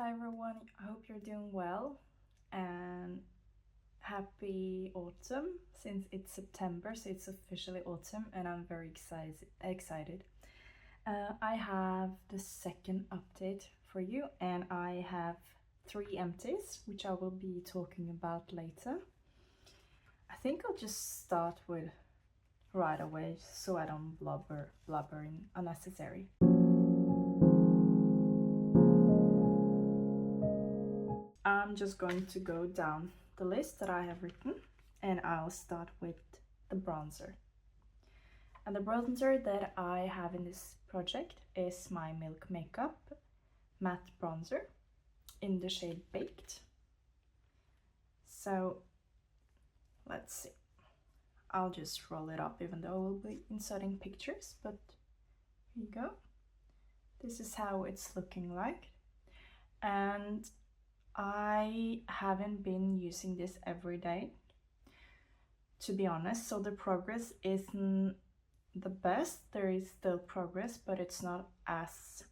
Hi everyone, I hope you're doing well and happy autumn since it's September, so it's officially autumn and I'm very excited. I have the second update for you and I have 3 empties which I will be talking about later. I think I'll just start with right away so I don't blubbering unnecessary. I'm just going to go down the list that I have written and I'll start with the bronzer. And the bronzer that I have in this project is my Milk Makeup matte bronzer in the shade Baked. So let's see. I'll just roll it up even though I will be inserting pictures, but here you go. This is how it's looking like. And I haven't been using this every day, to be honest, so the progress isn't the best. There is still progress, but it's not as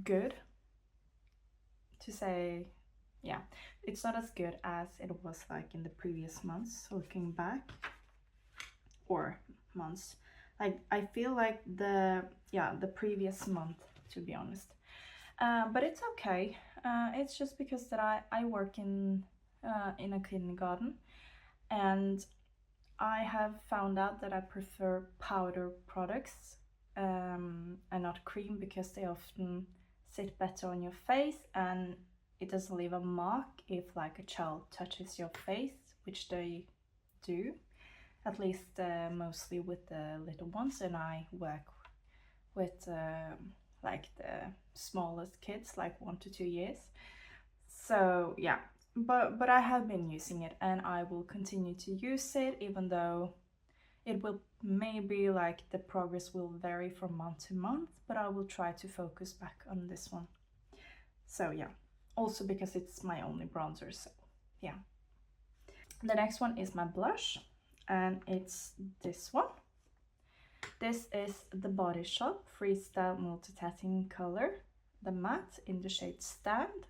good to say. Yeah, it's not as good as it was like in the previous months, looking back, or months. Like I feel like the previous month, to be honest. But it's okay. It's just because that I work in a kindergarten, and I have found out that I prefer powder products and not cream because they often sit better on your face and it doesn't leave a mark if like a child touches your face, which they do, at least mostly with the little ones, and I work with like the smallest kids, like 1 to 2 years. So yeah, but I have been using it and I will continue to use it, even though it will maybe like the progress will vary from month to month, but I will try to focus back on this one. So yeah, also because it's my only bronzer, so yeah. The next one is my blush and it's this one. This is the Body Shop Freestyle Multitasking Color, the matte in the shade Stand,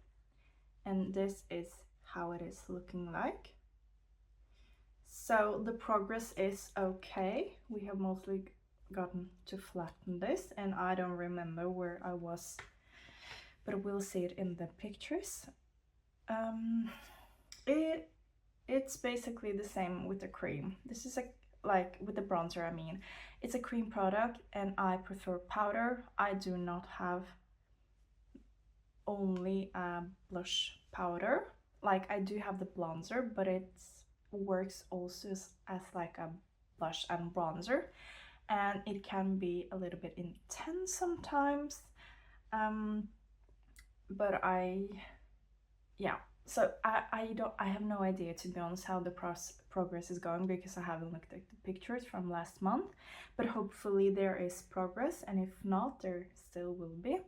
and this is how it is looking like. So the progress is okay. We have mostly gotten to flatten this, and I don't remember where I was, but we'll see it in the pictures. It's basically the same with the cream. This is like with the bronzer, I mean, it's a cream product and I prefer powder. I do not have only a blush powder. Like I do have the bronzer, but it works also as like a blush and bronzer, and it can be a little bit intense sometimes. But yeah, so I have no idea, to be honest, how the progress is going because I haven't looked at the pictures from last month, but hopefully there is progress, and if not, there still will be.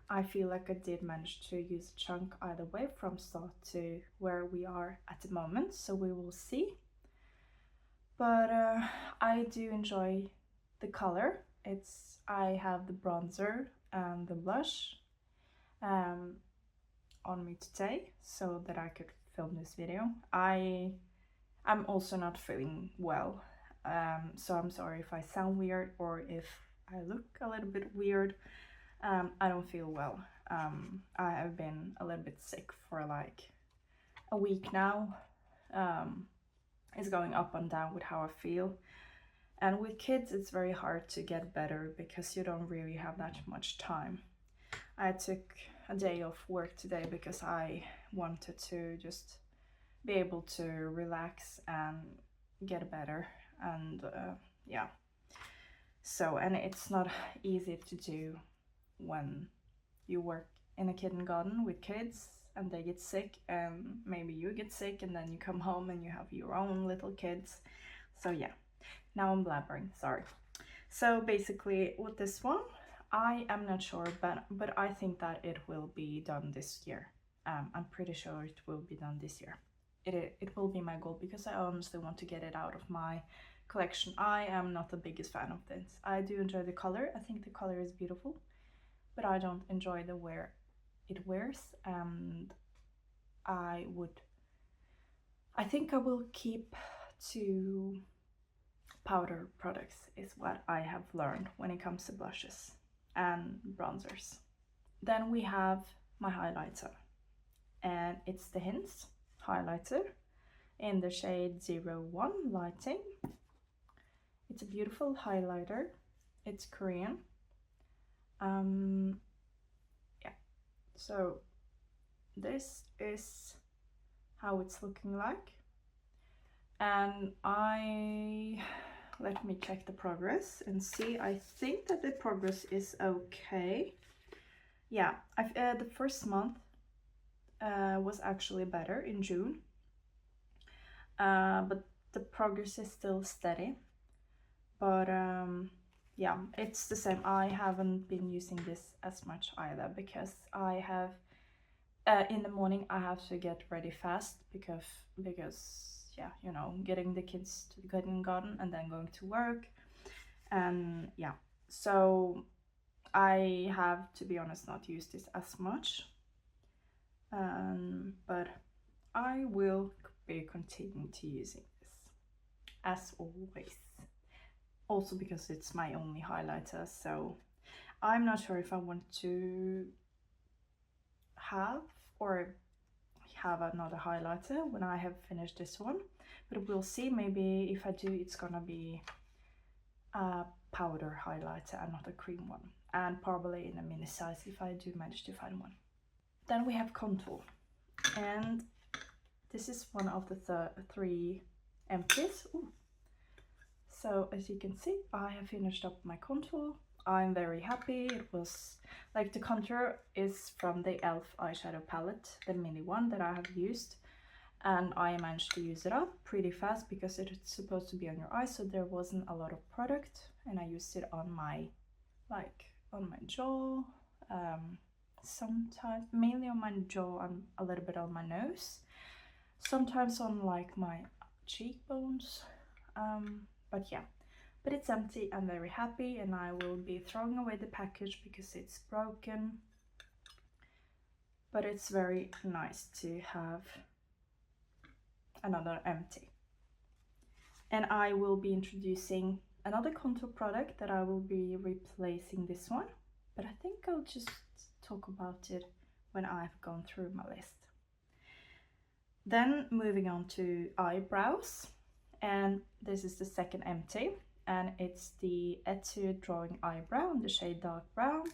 I feel like I did manage to use a chunk either way from start to where we are at the moment, so we will see. But I do enjoy the color. I have the bronzer and the blush on me today so that I could film this video. I'm also not feeling well, so I'm sorry if I sound weird or if I look a little bit weird. I don't feel well. I have been a little bit sick for like a week now. It's going up and down with how I feel. And with kids, it's very hard to get better because you don't really have that much time. I took a day off work today because I wanted to just be able to relax and get better. And yeah. So, and it's not easy to do when you work in a kindergarten with kids and they get sick, and maybe you get sick, and then you come home and you have your own little kids. So yeah, now I'm blabbering, sorry. So basically with this one, I am not sure, but I think that it will be done this year. I'm pretty sure it will be done this year. It will be my goal because I honestly want to get it out of my collection. I am not the biggest fan of this. I do enjoy the color. I think the color is beautiful, but I don't enjoy the wear it wears, and I think I will keep to powder products is what I have learned when it comes to blushes and bronzers. Then we have my highlighter, and it's the Hints highlighter in the shade 01 Lighting. It's a beautiful highlighter. It's Korean. Yeah, so this is how it's looking like, and let me check the progress and see. I think that the progress is okay. Yeah, the first month was actually better in June, but the progress is still steady. But yeah, it's the same. I haven't been using this as much either, because I have in the morning I have to get ready fast because yeah, you know, getting the kids to the kindergarten and then going to work, and yeah, so I have, to be honest, not used this as much, but I will be continuing to using this as always. Also because it's my only highlighter, so I'm not sure if I want to have another highlighter when I have finished this one, but we'll see. Maybe if I do, it's gonna be a powder highlighter and not a cream one, and probably in a mini size if I do manage to find one. Then we have contour, and this is one of the 3 empties. Ooh. So as you can see, I have finished up my contour. I'm very happy. It was like, the contour is from the e.l.f. eyeshadow palette, the mini one that I have used, and I managed to use it up pretty fast because it's supposed to be on your eyes, so there wasn't a lot of product, and I used it on my jaw, sometimes mainly on my jaw and a little bit on my nose, sometimes on like my cheekbones, but yeah. But it's empty. I'm very happy, and I will be throwing away the package because it's broken. But it's very nice to have another empty. And I will be introducing another contour product that I will be replacing this one. But I think I'll just talk about it when I've gone through my list. Then moving on to eyebrows. And this is the second empty. And it's the Etude Drawing Eyebrow in the shade Dark Brown.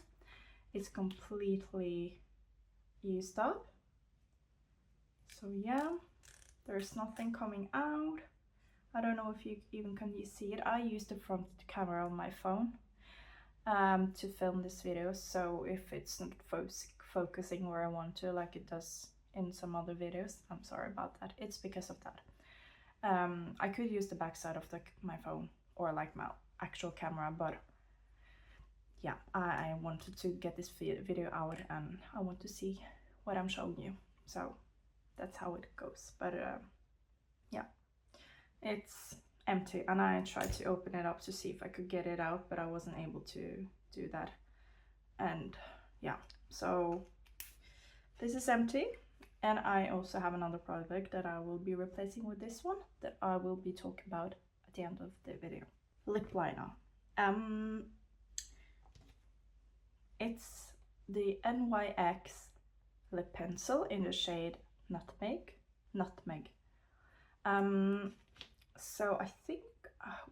It's completely used up. So yeah, there's nothing coming out. I don't know if you even can see it. I used the front camera on my phone to film this video, so if it's not focusing where I want to, like it does in some other videos, I'm sorry about that. It's because of that. I could use the backside of my phone, or like my actual camera, but yeah, I wanted to get this video out and I want to see what I'm showing you, so that's how it goes. But yeah, it's empty, and I tried to open it up to see if I could get it out, but I wasn't able to do that. And yeah, so this is empty. And I also have another product that I will be replacing with this one that I will be talking about at the end of the video. Lip liner. It's the NYX lip pencil in the shade Nutmeg. So I think,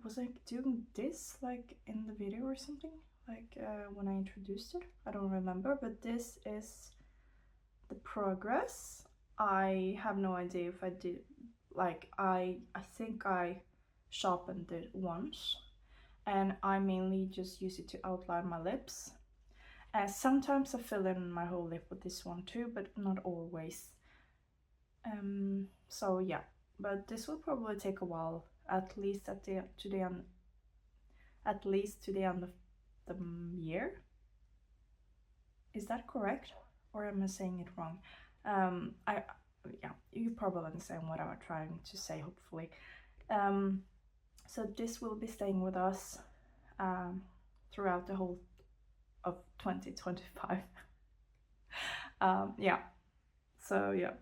was I doing this like in the video or something? Like when I introduced it? I don't remember, but this is the progress. I have no idea if I did, like I think I sharpened it once, and I mainly just use it to outline my lips. Sometimes I fill in my whole lip with this one too, but not always. So yeah, but this will probably take a while, at least to the end of the year. Is that correct, or am I saying it wrong? Yeah, you probably understand what I'm trying to say, hopefully. So this will be staying with us throughout the whole of 2025. Yeah, so yeah,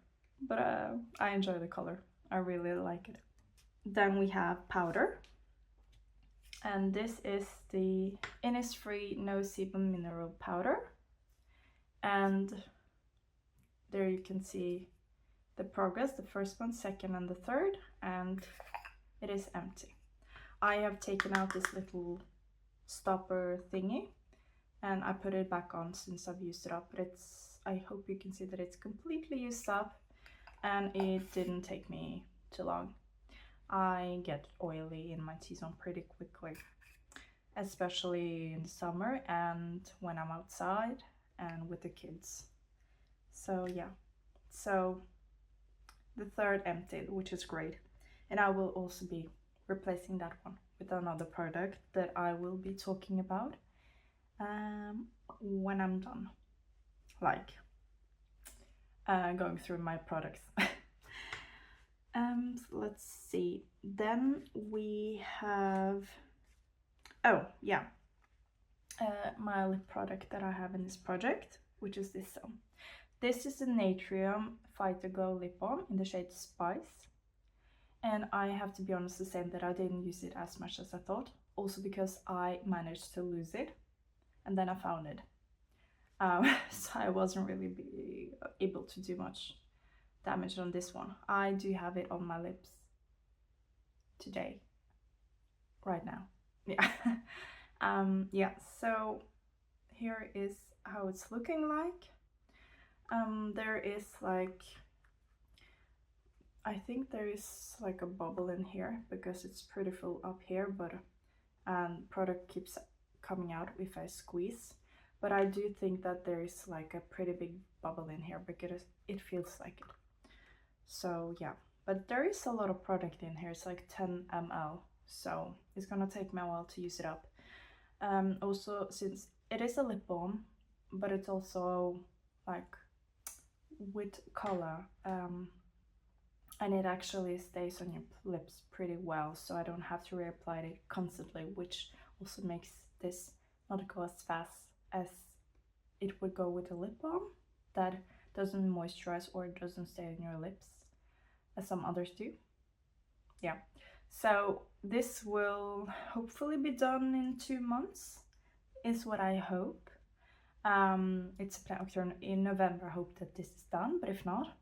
but I enjoy the color. I really like it. Then we have powder, and this is the Innisfree No Sebum Mineral Powder, and there you can see the progress, the first one, second, and the third, and it is empty. I have taken out this little stopper thingy and I put it back on since I've used it up, but I hope you can see that it's completely used up and it didn't take me too long. I get oily in my T-zone pretty quickly, especially in the summer and when I'm outside and with the kids. So yeah, so the third emptied, which is great. And I will also be replacing that one with another product that I will be talking about when I'm done, like going through my products. Let's see. Then we have, oh yeah, my lip product that I have in this project, which is this one. This is the Natrium Fighter Glow Lip Balm in the shade Spice. And I have to be honest to say that I didn't use it as much as I thought. Also because I managed to lose it and then I found it. So I wasn't really able to do much damage on this one. I do have it on my lips today, right now. Yeah. Yeah, so here is how it's looking like. There is like, I think there is like a bubble in here because it's pretty full up here, but product keeps coming out if I squeeze. But I do think that there is like a pretty big bubble in here because it feels like it. So yeah, but there is a lot of product in here. It's like 10 ml, so it's gonna take me a while to use it up. Also, since it is a lip balm, but it's also like with color, and it actually stays on your lips pretty well, so I don't have to reapply it constantly, which also makes this not go as fast as it would go with a lip balm that doesn't moisturize or doesn't stay on your lips as some others do. Yeah, so this will hopefully be done in 2 months, is what I hope. It's October, in November I hope that this is done, but if not,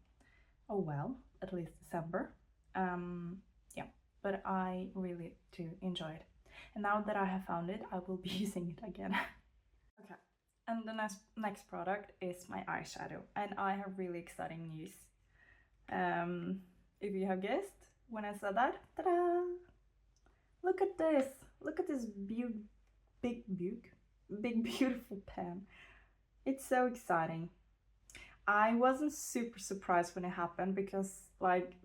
oh well, at least December. Yeah, but I really do enjoy it. And now that I have found it, I will be using it again. Okay, and the next product is my eyeshadow, and I have really exciting news. If you have guessed, when I said that, ta-da! Look at this! Look at this big beautiful pen. It's so exciting. I wasn't super surprised when it happened because like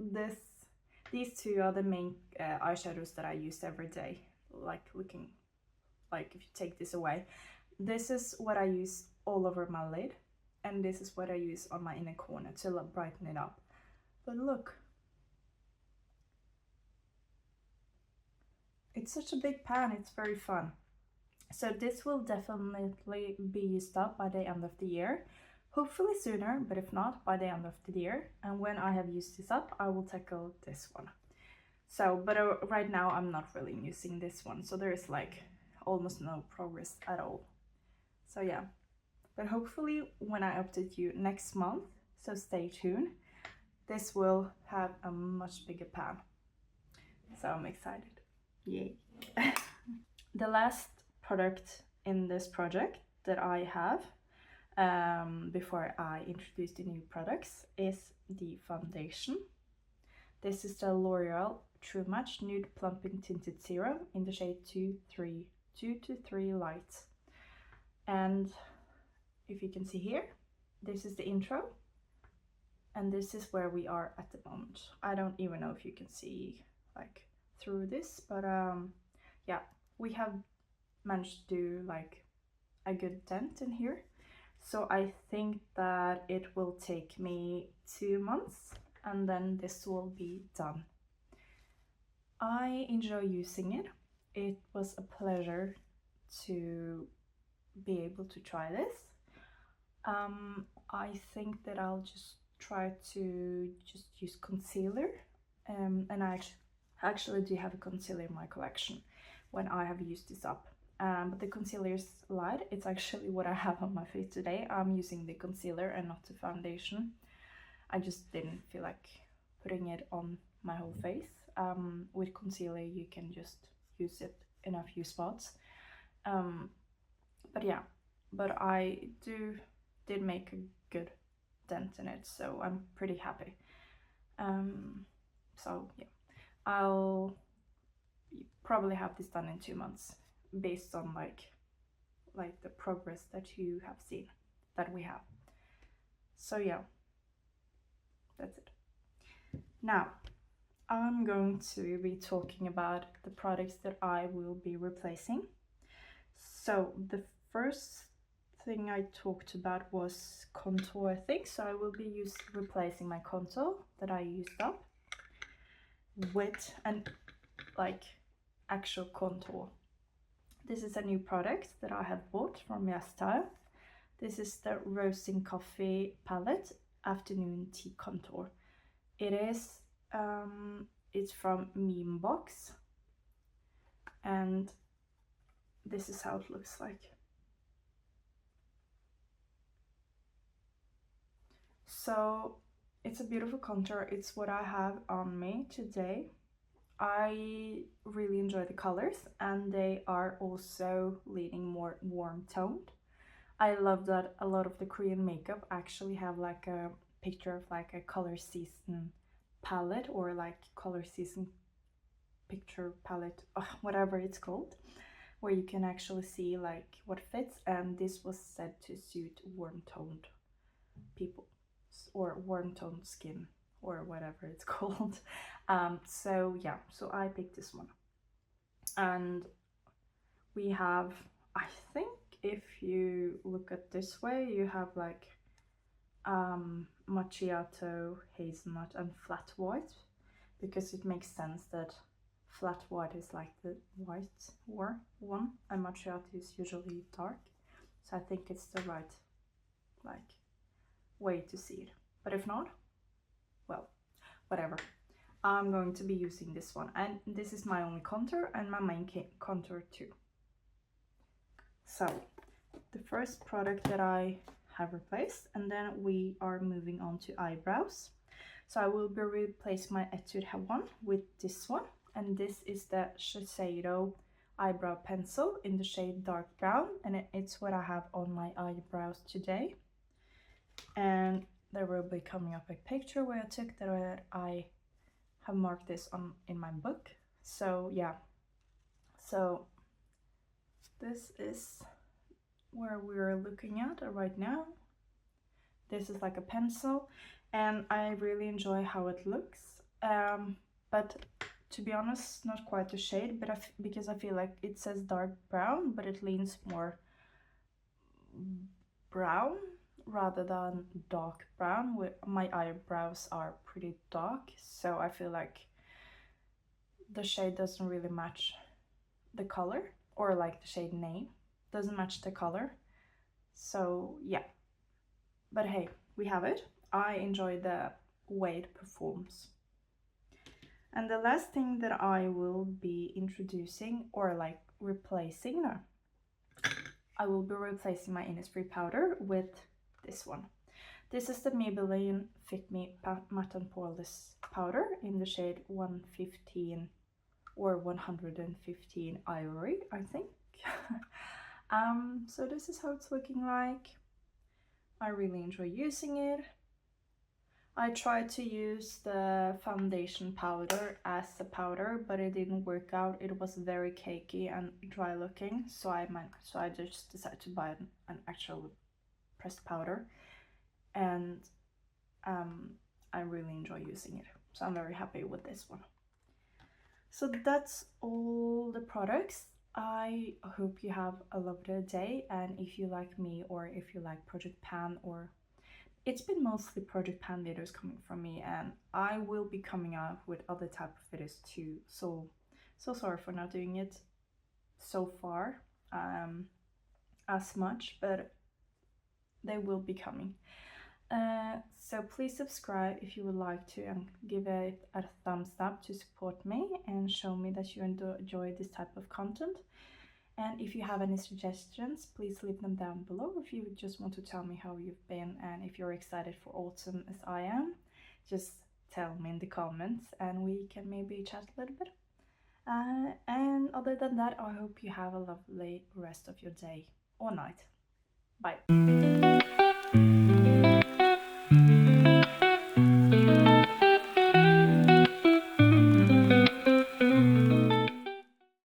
these two are the main eyeshadows that I use every day. Like looking, like if you take this away, this is what I use all over my lid, and this is what I use on my inner corner to brighten it up. But look, it's such a big pan, it's very fun. So this will definitely be used up by the end of the year. Hopefully sooner, but if not, by the end of the year. And when I have used this up, I will tackle this one. So, but right now I'm not really using this one, so there is like almost no progress at all. So yeah, but hopefully when I update you next month, so stay tuned, this will have a much bigger pan. So I'm excited. Yay. The last product in this project that I have before I introduce the new products is the foundation. This is the L'Oreal True Match Nude Plumping Tinted Serum in the shade 2 to 3 Light. And if you can see here, this is the intro, and this is where we are at the moment. I don't even know if you can see like through this, but yeah, we have managed to do like a good dent in here. So I think that it will take me 2 months and then this will be done. I enjoy using it. It was a pleasure to be able to try this. I think that I'll just try to just use concealer, and I actually do have a concealer in my collection when I have used this up. But the concealer is light. It's actually what I have on my face today. I'm using the concealer and not the foundation. I just didn't feel like putting it on my whole face. With concealer you can just use it in a few spots. But yeah, but I did make a good dent in it, so I'm pretty happy. So yeah, I'll probably have this done in 2 months based on like the progress that you have seen that we have. So yeah, that's it. Now I'm going to be talking about the products that I will be replacing. So the first thing I talked about was contour, I think. So I will be replacing my contour that I used up with an like actual contour. This is a new product that I have bought from Eyeshadow. This is the Roasting Coffee palette afternoon tea contour. It is it's from Meme Box, and this is how it looks like. So it's a beautiful contour. It's what I have on me today. I really enjoy the colors, and they are also leaning more warm toned. I love that a lot of the Korean makeup actually have like a picture of like a color season palette, or like color season picture palette, whatever it's called, where you can actually see like what fits, and this was said to suit warm toned people or warm toned skin or whatever it's called. So yeah, so I picked this one, and we have, I think if you look at this way, you have like macchiato, hazelnut and flat white, because it makes sense that flat white is like the white or one, and macchiato is usually dark, so I think it's the right like way to see it. But if not, well, whatever. I'm going to be using this one, and this is my only contour and my main contour too. So the first product that I have replaced, and then we are moving on to eyebrows. So I will be replacing my Etude one with this one, and this is the Eyeshadow eyebrow pencil in the shade dark brown, and it's what I have on my eyebrows today. And there will be coming up a picture where I took that, where I have marked this on in my book. So yeah, so this is where we're looking at right now. This is like a pencil, and I really enjoy how it looks, but to be honest, not quite the shade, but because I feel like it says dark brown, but it leans more brown rather than dark brown. My eyebrows are pretty dark, so I feel like the shade doesn't really match the color, or like the shade name doesn't match the color. So yeah, but hey, we have it. I enjoy the way it performs. And the last thing that I will be introducing, or like replacing, I will be replacing my Innisfree powder with this one. This is the Maybelline Fit Me Matte and Poreless powder in the shade 115 or 115 Ivory, I think. So this is how it's looking like. I really enjoy using it. I tried to use the foundation powder as a powder, but it didn't work out. It was very cakey and dry looking, so I just decided to buy an actual pressed powder, and I really enjoy using it. So I'm very happy with this one. So that's all the products. I hope you have a lovely day, and if you like me, or if you like Project Pan, or it's been mostly Project Pan videos coming from me, and I will be coming out with other type of videos too. So sorry for not doing it so far as much, but they will be coming. So please subscribe if you would like to, and give it a thumbs up to support me and show me that you enjoy this type of content. And if you have any suggestions, please leave them down below. If you just want to tell me how you've been and if you're excited for autumn as I am, just tell me in the comments and we can maybe chat a little bit. And other than that, I hope you have a lovely rest of your day or night. Bye.